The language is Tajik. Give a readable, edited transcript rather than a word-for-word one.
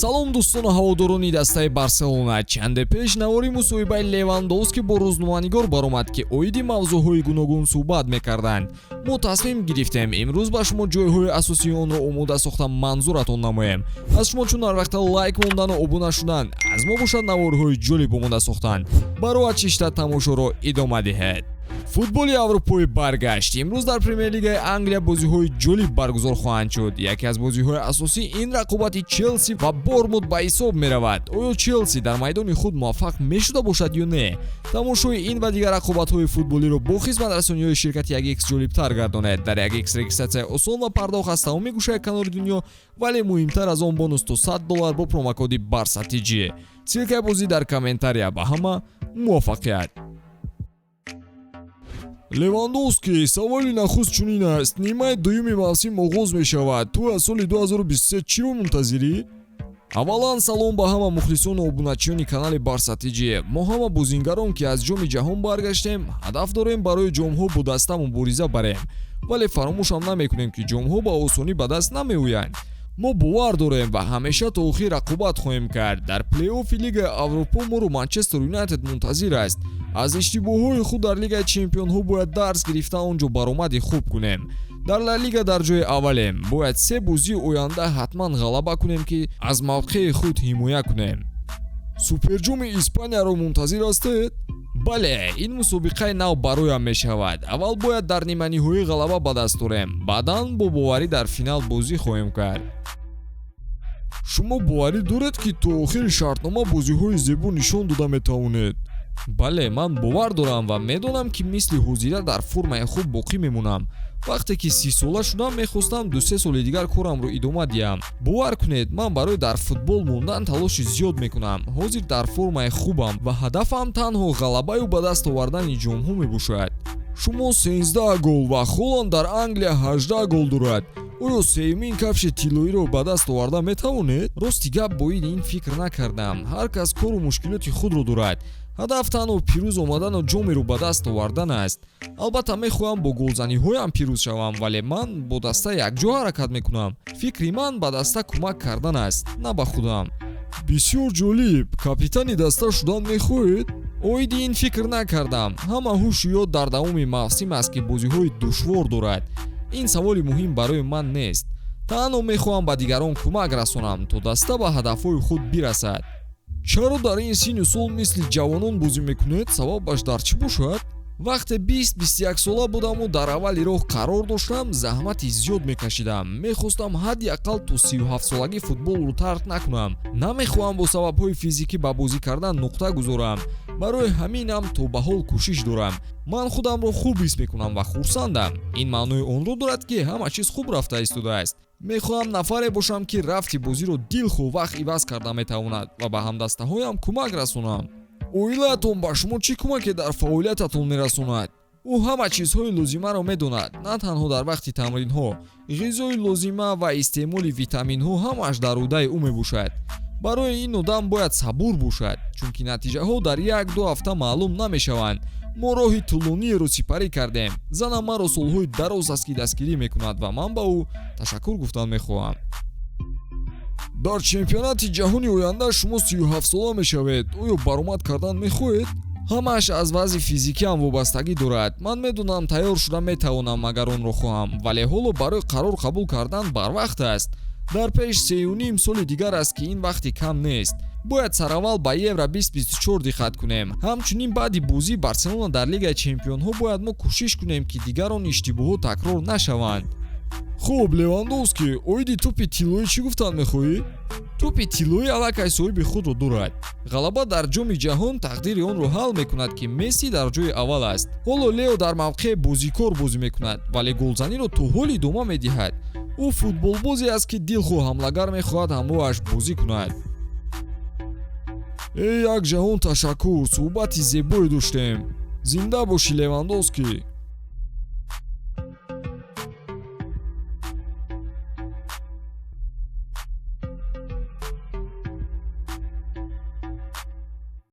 салом дӯстону ҳаводорони дастаи барселона. чанде пеш навори мусоҳибаи левандовски бо рӯзноманигор баромад ки оиди мавзӯъҳои гуногун суҳбат мекарданд. мо тасмим гирифтем имрӯз ба шумо ҷойҳои асосии онро омода сохта манзуратон намоем. аз шумо чун ҳар вақта лайк мондану обуна шудан, аз мо бошад навориҳои ҷолиб омода сохтан. барои чишта тамошоро идома диҳед. футболи аврупоӣ баргашт. имрӯз дар премер-лигаи англия бозиҳои ҷолиб баргузор хоҳанд шуд. яке аз бозиҳои асосии ин рақобати челси ва бормут ба ҳисоб меравад. оё челси дар майдони худ муваффақ мешуда бошад ё не? тамошои ин ва дигар рақобатҳои футболиро бо хизматрасониҳои ширкати 1x ҷолибтар гардонед. дар 1x регистратсия осон ва пардохт аз тамоми гӯшаи канори дунё, вале муҳимтар аз он бонус то $100 бо промокоди барсатиҷи. силкаи бозӣ дар комментария. ба ҳама муваффақият. левандовски саволи нахуст чунин аст: нимаи дуюми мавсим оғоз мешавад. ту аз соли 2023 чиро мунтазирӣ? аввалан салом ба ҳама мухлисону обуначиёни канали барсатиҷи. мо ҳама бозингарон ки аз ҷоми ҷаҳон баргаштем, ҳадаф дорем барои ҷомҳо бо даста мубориза барем, вале фаромӯшам намекунем ки ҷомҳо ба осонӣ ба даст намеоянд. мо бовар дорем ва ҳамеша то охир рақобат хоҳем кард. дар плей-оффи лигаи аврупо моро манчестер юнайтед мунтазир аст. аз иштибоҳҳои худ дар лигаи чемпионҳо бояд дарс гирифта он ҷо баромади хуб кунем. дар ла лига дар ҷои аввалем. бояд се бозии оянда ҳатман ғалаба кунем ки аз мавқеи худ ҳимоя кунем. суперҷоми испанияро мунтазир ҳастед? бале, ин мусобиқаи нав бароям мешавад. аввал бояд дар ниманиҳоӣ ғалаба ба даст орем, баъдан бо боварӣ дар финал бозӣ хоҳем кард. шумо боварӣ доред ки то охири шартнома бозиҳои зебо нишон дода метавонед? бале, ман бовар дорам ва медонам ки мисли ҳозира дар формаи хуб боқӣ мемонам. вақте ки 30 сола шудам, мехостам 2-3 соли дигар корамро идома диҳам. бовар кунед, ман барои дар футбол мондан талоши зиёд мекунам. ҳозир дар формаи хубам ва ҳадафам танҳо ғалабаю ба даст овардани ҷомҳо мебошад. шумо 13 гол ва Холланд дар Англия 18 гол дорад. оё сеюмин кафши тиллоиро ба даст оварда метавонед? рости гап бо ин фикр накардам. ҳар кас кору мушкилоти худро дорад. ҳадаф танҳо пирӯз омадану ҷомеро ба даст овардан аст. албатта мехоҳам бо голзаниҳоям пирӯз шавам, вале ман бо даста якҷо ҳаракат мекунам. фикри ман ба даста кӯмак кардан аст, на ба худам. бисёр ҷолиб. капитани даста шудан мехоҳед? оиди ин фикр накардам. ҳама ҳушу ёд дар давоми мавсим аст ки бозиҳои душвор дорад. ин саволи муҳим барои ман нест. танҳо мехоҳам ба дигарон кӯмак расонам, то даста ба ҳадафҳои худ бирасад. чаро дар ин синну сол мисли ҷавонон бозӣ мекунед? сабабаш дар чӣ бошад? вақте 20-21 сола будаmu дар аввали роҳ қарор доштам, заҳмати зиёд мекашидам. мехостам ҳадди ақал то 37 солагӣ футболро тарк накунам. намехоҳам бо сабабҳои физикӣ ба бозӣ кардан нуқта гузорам. барои ҳаминам то ба ҳол кӯшиш дорам. ман худамро хуб ҳис мекунам ва хурсандам. ин маънои онро дорад ки ҳама чиз хуб рафта истодааст. мехоҳам нафаре бошам ки рафти бозиро дилхоҳ вақт иваз карда метавонад ва ба ҳамдастаҳоям кӯмак расонам. оилаатон ба шумо чӣ кӯмаке дар фаъолиятатон мерасонад? ӯ ҳама чизҳои лозимаро медонад, на танҳо дар вақти тамринҳо. ғизои лозима ва истеъмоли витаминҳо ҳамааш дар удаи ӯ мебошад. барои ин одам бояд сабур бошад, чунки натиҷаҳо дар 1-2 ҳафта маълум намешаванд. мо роҳи тӯлониеро сипарӣ кардем. занам маро солҳои дароз аст ки дастгирӣ мекунад ва ман ба ӯ ташаккур гуфтан мехоҳам. дар чемпионати ҷаҳони оянда шумо 37 сола мешавед. оё баромад кардан мехоҳед? ҳамааш аз вазъи физикиам вобастагӣ дорад. ман медонам тайёр шуда метавонам агар онро хоҳам, вале ҳоло барои қарор қабул кардан барвақт аст. дар пеш 3.5 соли дигар аст ки ин вақти кам нест. бояд сараввал ба евро 2024 диққат кунем. ҳамчунин баъди бозии барселона дар лигаи чемпионҳо бояд мо кӯшиш кунем ки дигар он иштибоҳҳо такрор нашаванд. хуб, левандовски, оиди тӯпи тиллоӣ чӣ гуфтан мехоҳӣ? тӯпи тиллоӣ аллакай соҳиби худро дорад. ғалаба дар ҷоми ҷаҳон тақдири онро ҳал мекунад ки месси дар ҷои аввал аст. ҳоло лео дар мавқеи бозикор бозӣ мекунад, вале голзаниро то ҳол идома медиҳад. ӯ футболбозе аст ки дилхоҳ ҳамлагар мехоҳад ҳамроҳаш бозӣ кунад. як ҷаҳон ташаккур, суҳбати зебое доштем. зинда бошӣ Левандовски.